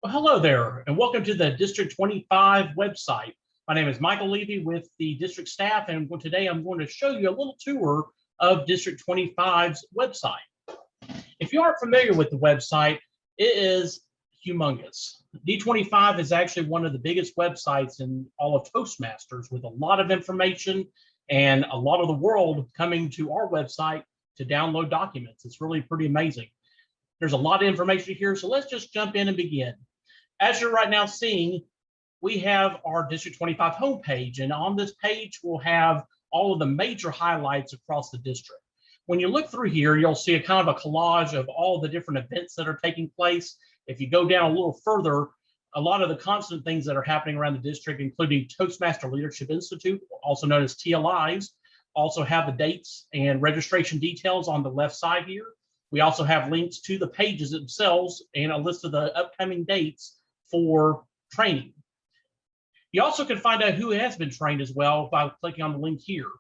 Well, hello there, and welcome to the District 25 website. My name is Michael Levy with the district staff, and today I'm going to show you a little tour of District 25's website. If you aren't familiar with the website, it is humongous. D25 is actually one of the biggest websites in all of Toastmasters, with a lot of information and a lot of the world coming to our website to download documents. It's really pretty amazing. There's a lot of information here, so let's just jump in and begin. As you're right now seeing, we have our District 25 homepage, and on this page, we'll have all of the major highlights across the district. When you look through here, you'll see a kind of a collage of all the different events that are taking place. If you go down a little further, a lot of the constant things that are happening around the district, including Toastmaster Leadership Institute, also known as TLIs, also have the dates and registration details on the left side here. We also have links to the pages themselves and a list of the upcoming dates for training. You also can find out who has been trained as well by clicking on the link here.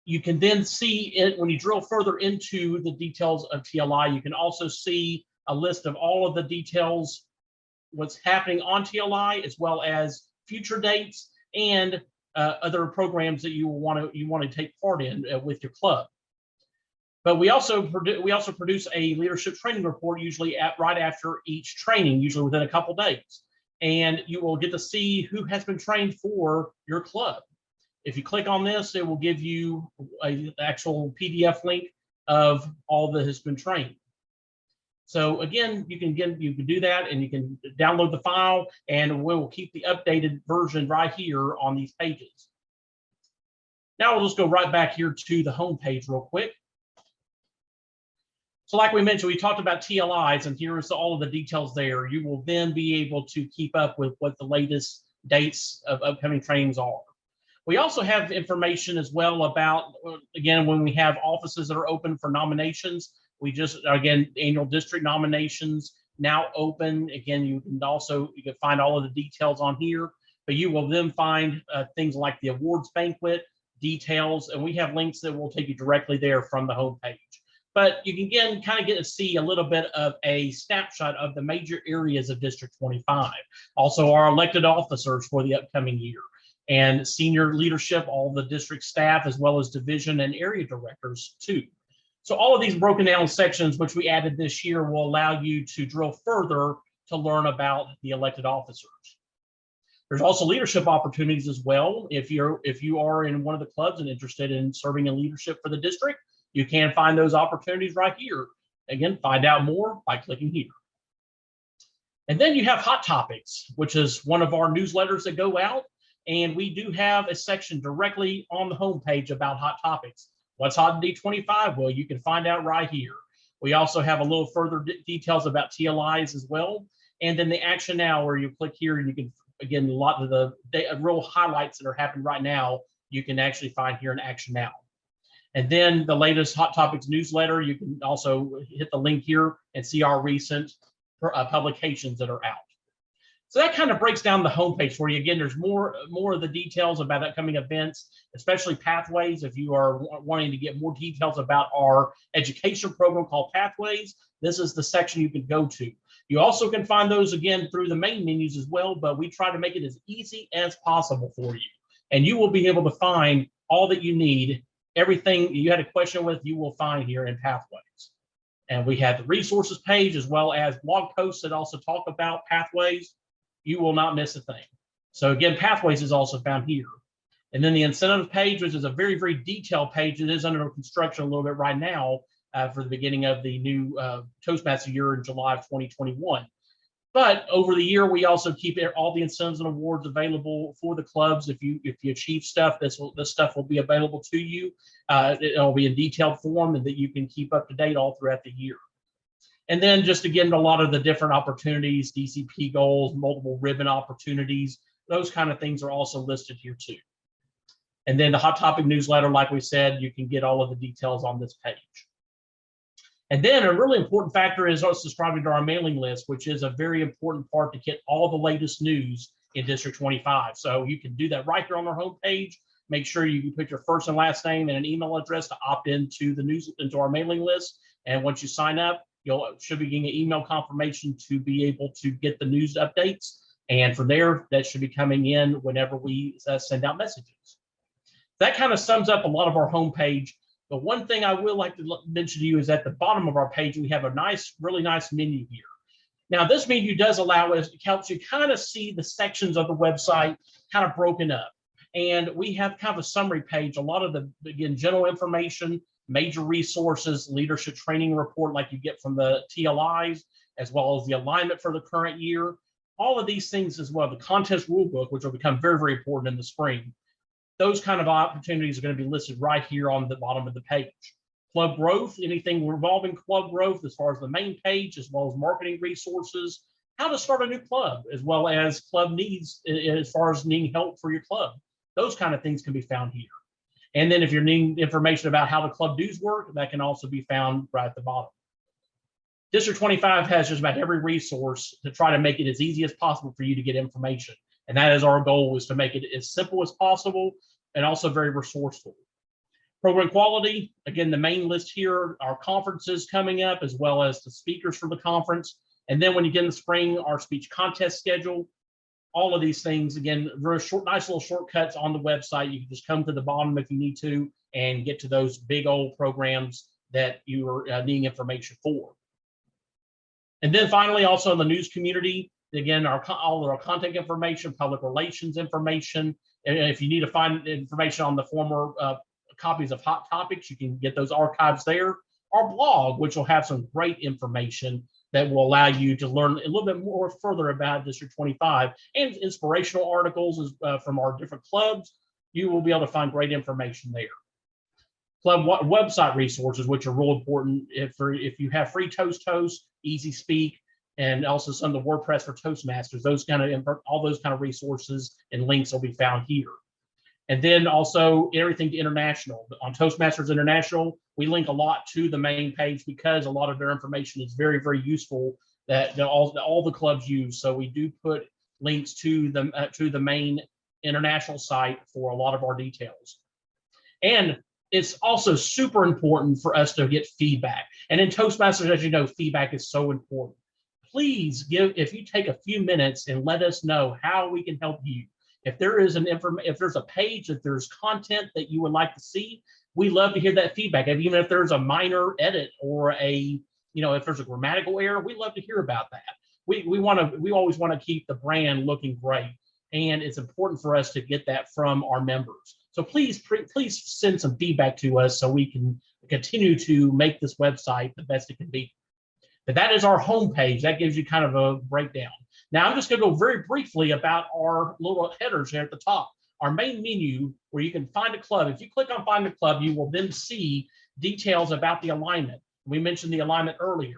You can then see it when you drill further into the details of TLI. You can also see a list of all of the details, what's happening on TLI, as well as future dates and other programs that you want to take part in with your club. But we also produce a leadership training report, usually right after each training, usually within a couple days. And you will get to see who has been trained for your club. If you click on this, it will give you an actual PDF link of all that has been trained. So again, you can do that, and you can download the file, and we'll keep the updated version right here on these pages. Now we'll just go right back here to the home page real quick. So like we mentioned, we talked about TLIs, and here's all of the details there. You will then be able to keep up with what the latest dates of upcoming trainings are. We also have information as well about, again, when we have offices that are open for nominations. We just, again, annual district nominations now open. Again, you can find all of the details on here, but you will then find things like the awards banquet details, and we have links that will take you directly there from the homepage. But you can, again, kind of get to see a little bit of a snapshot of the major areas of District 25. Also, our elected officers for the upcoming year, and senior leadership, all the district staff, as well as division and area directors too. So all of these broken down sections, which we added this year, will allow you to drill further to learn about the elected officers. There's also leadership opportunities as well. If you are in one of the clubs and interested in serving in leadership for the district, you can find those opportunities right here. Again, find out more by clicking here. And then you have Hot Topics, which is one of our newsletters that go out. And we do have a section directly on the homepage about Hot Topics. What's hot in D25? Well, you can find out right here. We also have a little further details about TLIs as well. And then the Action Now, where you click here and you can, again, a lot of the real highlights that are happening right now, you can actually find here in Action Now. And then the latest Hot Topics newsletter, you can also hit the link here and see our recent publications that are out. So that kind of breaks down the homepage for you. Again, there's more of the details about upcoming events, especially Pathways. If you are wanting to get more details about our education program called Pathways, this is the section you can go to. You also can find those, again, through the main menus as well, but we try to make it as easy as possible for you. And you will be able to find all that you need. Everything you had a question with, you will find here in Pathways. And we have the resources page, as well as blog posts that also talk about Pathways. You will not miss a thing. So again, Pathways is also found here. And then the incentive page, which is a very, very detailed page. It is under construction a little bit right now for the beginning of the new Toastmaster year in July of 2021. But over the year, we also keep all the incentives and awards available for the clubs. If you achieve stuff, this stuff will be available to you. It'll be in detailed form, and that you can keep up to date all throughout the year. And then just again, a lot of the different opportunities, DCP goals, multiple ribbon opportunities, those kind of things are also listed here too. And then the Hot Topic newsletter, like we said, you can get all of the details on this page. And then a really important factor is us subscribing to our mailing list, which is a very important part to get all the latest news in District 25. So you can do that right here on our homepage. Make sure you can put your first and last name and an email address to opt into the news, into our mailing list. And once you sign up, you should be getting an email confirmation to be able to get the news updates. And from there, that should be coming in whenever we send out messages. That kind of sums up a lot of our homepage. But one thing I will like to mention to you is at the bottom of our page, we have a nice, really nice menu here. Now, this menu does allow us, it helps you kind of see the sections of the website kind of broken up. And we have kind of a summary page, a lot of the, again, general information, major resources, leadership training report like you get from the TLIs, as well as the alignment for the current year. All of these things as well, the contest rule book, which will become very, very important in the spring. Those kind of opportunities are going to be listed right here on the bottom of the page. Club growth, anything involving club growth as far as the main page, as well as marketing resources, how to start a new club, as well as club needs as far as needing help for your club. Those kind of things can be found here. And then if you're needing information about how the club dues work, that can also be found right at the bottom. District 25 has just about every resource to try to make it as easy as possible for you to get information. And that is our goal, is to make it as simple as possible and also very resourceful. Program quality, again, the main list here, our conferences coming up, as well as the speakers for the conference. And then when you get in the spring, our speech contest schedule, all of these things, again, very short, nice little shortcuts on the website. You can just come to the bottom if you need to and get to those big old programs that you are needing information for. And then finally, also in the news community, again, all of our contact information, public relations information. And if you need to find information on the former copies of Hot Topics, you can get those archives there. Our blog, which will have some great information that will allow you to learn a little bit more further about District 25, and inspirational articles from our different clubs. You will be able to find great information there. Club website resources, which are real important if you have free Toast, Easy Speak, and also some of the WordPress for Toastmasters. All those kind of resources and links will be found here. And then also everything to international. On Toastmasters International, we link a lot to the main page because a lot of their information is very, very useful that all the clubs use. So we do put links to the main international site for a lot of our details. And it's also super important for us to get feedback. And in Toastmasters, as you know, feedback is so important. Please if you take a few minutes and let us know how we can help you. If there is if there's a page, if there's content that you would like to see, we love to hear that feedback. And even if there's a minor edit or if there's a grammatical error, we love to hear about that. We always want to keep the brand looking great, and it's important for us to get that from our members. So please send some feedback to us so we can continue to make this website the best it can be. But that is our homepage. That gives you kind of a breakdown. Now I'm just going to go very briefly about our little headers here at the top. Our main menu, where you can find a club. If you click on Find a Club, you will then see details about the alignment. We mentioned the alignment earlier,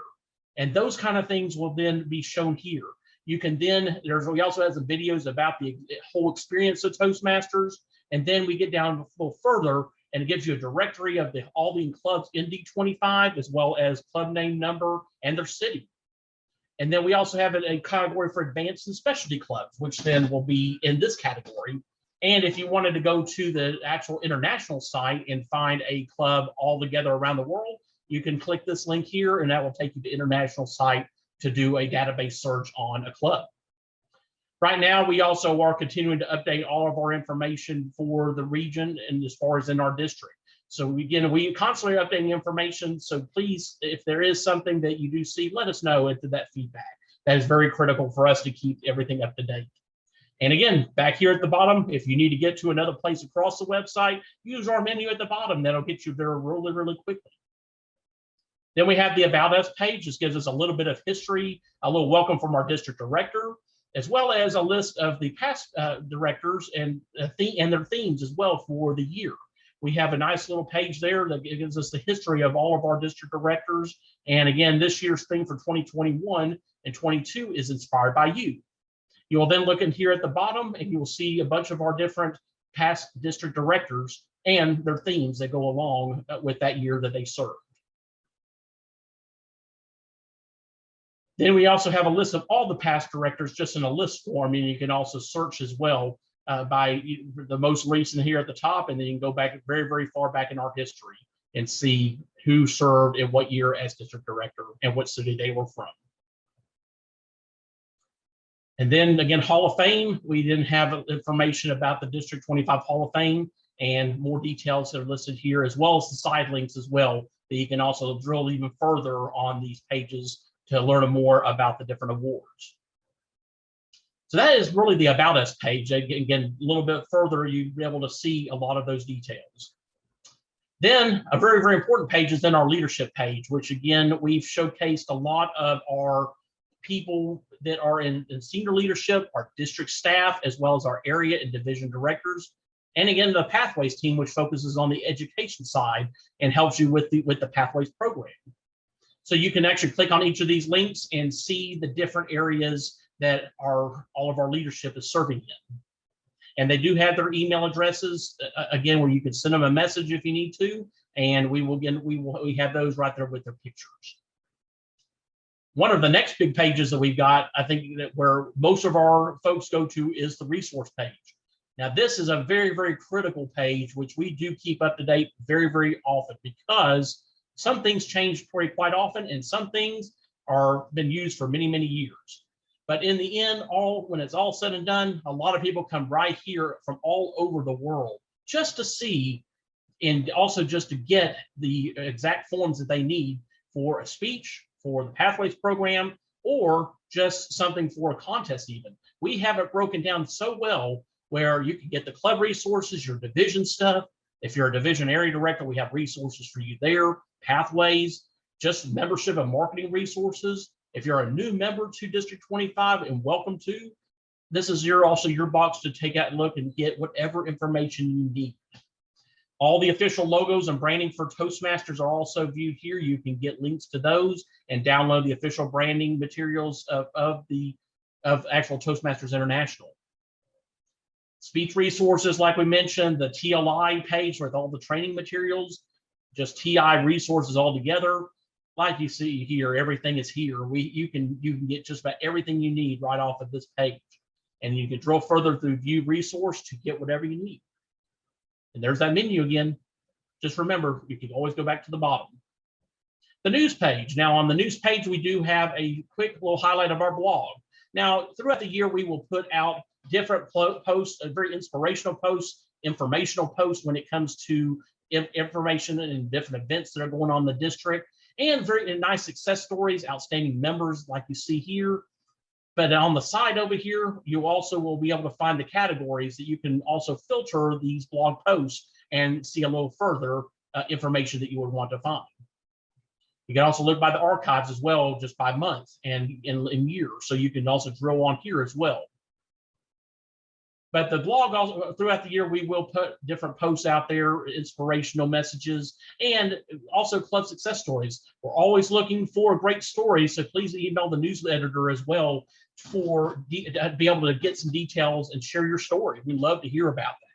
and those kind of things will then be shown here. You can then, we also have some videos about the whole experience of Toastmasters, and then we get down a little further, and it gives you a directory of all the clubs in D25, as well as club name, number, and their city. And then we also have a category for advanced and specialty clubs, which then will be in this category. And if you wanted to go to the actual international site and find a club all together around the world, you can click this link here, and that will take you to the international site to do a database search on a club. Right now, we also are continuing to update all of our information for the region and as far as in our district. So again, we constantly are updating information. So please, if there is something that you do see, let us know into that feedback. That is very critical for us to keep everything up to date. And again, back here at the bottom, if you need to get to another place across the website, use our menu at the bottom. That'll get you there really, really quickly. Then we have the About Us page. This gives us a little bit of history, a little welcome from our district director, as well as a list of the past directors and their themes as well for the year. We have a nice little page there that gives us the history of all of our district directors. And again, this year's theme for 2021 and 22 is Inspired by You. You will then look in here at the bottom, and you will see a bunch of our different past district directors and their themes that go along with that year that they served. Then we also have a list of all the past directors just in a list form, and you can also search as well by the most recent here at the top, and then you can go back very, very far back in our history and see who served in what year as district director and what city they were from. And then again, Hall of Fame, we didn't have information about the District 25 Hall of Fame, and more details are listed here, as well as the side links as well, that you can also drill even further on these pages to learn more about the different awards. So that is really the About Us page. Again, a little bit further, you'll be able to see a lot of those details. Then a very, very important page is then our leadership page, which again, we've showcased a lot of our people that are in senior leadership, our district staff, as well as our area and division directors. And again, the Pathways team, which focuses on the education side and helps you with the Pathways program. So you can actually click on each of these links and see the different areas that all of our leadership is serving in. And they do have their email addresses, again, where you can send them a message if you need to, and we have those right there with their pictures. One of the next big pages that we've got, I think that where most of our folks go to, is the resource page. Now, this is a very, very critical page, which we do keep up to date very, very often, because some things change quite often, and some things are been used for many, many years. But in the end, when it's all said and done, a lot of people come right here from all over the world just to see, and also just to get the exact forms that they need for a speech, for the Pathways program, or just something for a contest even. We have it broken down so well where you can get the club resources, your division stuff. If you're a division area director, we have resources for you there, Pathways, just membership and marketing resources. If you're a new member to District 25, and welcome to, this is also your box to take out and look and get whatever information you need. All the official logos and branding for Toastmasters are also viewed here. You can get links to those and download the official branding materials of actual Toastmasters International. Speech resources, like we mentioned, the TLI page with all the training materials, just TI resources all together. Like you see here, everything is here. You can get just about everything you need right off of this page, and you can drill further through View Resource to get whatever you need. And there's that menu again. Just remember, you can always go back to the bottom. The news page. Now, on the news page, we do have a quick little highlight of our blog. Now, throughout the year, we will put out different posts, very inspirational posts, informational posts when it comes to information and different events that are going on in the district, and very nice success stories, outstanding members like you see here. But on the side over here, you also will be able to find the categories that you can also filter these blog posts and see a little further information that you would want to find. You can also look by the archives as well, just by month and in year. So you can also drill on here as well. But the blog, also throughout the year, we will put different posts out there, inspirational messages, and also club success stories. We're always looking for great stories, so please email the news editor as well to be able to get some details and share your story. We love to hear about that.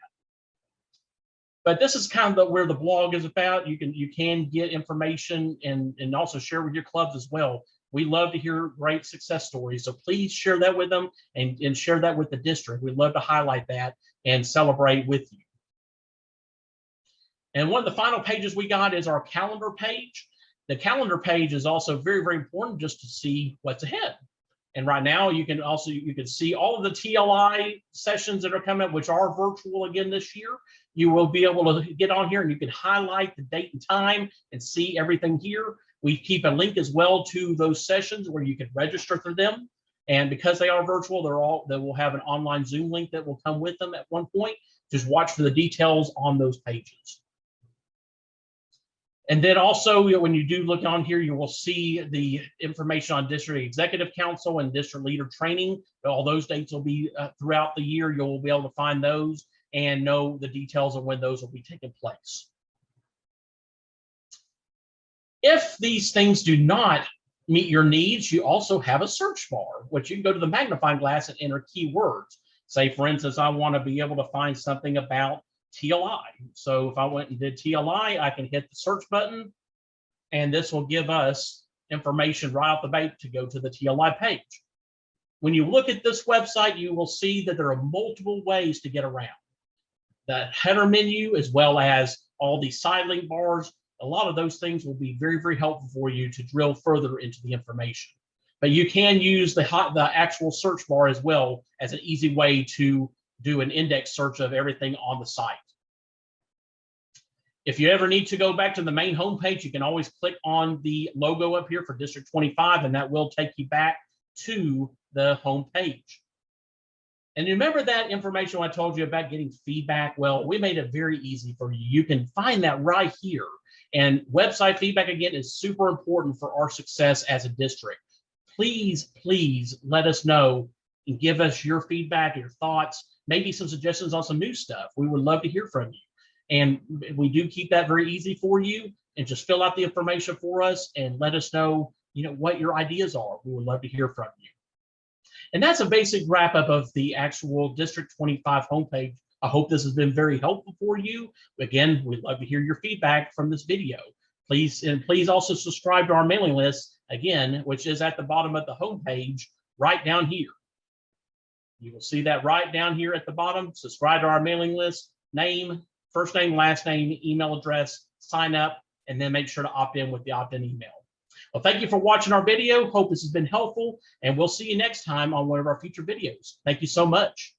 But this is kind of where the blog is about. You can get information and also share with your clubs as well. We love to hear great success stories, so please share that with them and share that with the district. We'd love to highlight that and celebrate with you. And one of the final pages we got is our calendar page. The calendar page is also very, very important just to see what's ahead. And right now you can see all of the TLI sessions that are coming up, which are virtual again this year. You will be able to get on here and you can highlight the date and time and see everything here. We keep a link as well to those sessions where you can register for them. And because they are virtual, they will have an online Zoom link that will come with them at one point. Just watch for the details on those pages. And then also, when you do look on here, you will see the information on District Executive Council and District Leader Training. All those dates will be throughout the year. You'll be able to find those and know the details of when those will be taking place. If these things do not meet your needs, you also have a search bar, which you can go to the magnifying glass and enter keywords. Say, for instance, I want to be able to find something about TLI. So if I went and did TLI, I can hit the search button, and this will give us information right off the bat to go to the TLI page. When you look at this website, you will see that there are multiple ways to get around. The header menu, as well as all these side link bars, A lot of those things will be very, very helpful for you to drill further into the information. But you can use the actual search bar as well as an easy way to do an index search of everything on the site. If you ever need to go back to the main homepage, you can always click on the logo up here for District 25, and that will take you back to the homepage. And remember that information I told you about getting feedback? Well, we made it very easy for you. You can find that right here. And website feedback, again, is super important for our success as a district. Please, please let us know and give us your feedback, your thoughts, maybe some suggestions on some new stuff. We would love to hear from you. And we do keep that very easy for you. And just fill out the information for us and let us know, what your ideas are. We would love to hear from you. And that's a basic wrap up of the actual District 25 homepage. I hope this has been very helpful for you. Again, we'd love to hear your feedback from this video. Please also subscribe to our mailing list, again, which is at the bottom of the homepage, right down here. You will see that right down here at the bottom. Subscribe to our mailing list, name, first name, last name, email address, sign up, and then make sure to opt in with the opt-in email. Well, thank you for watching our video. Hope this has been helpful, and we'll see you next time on one of our future videos. Thank you so much.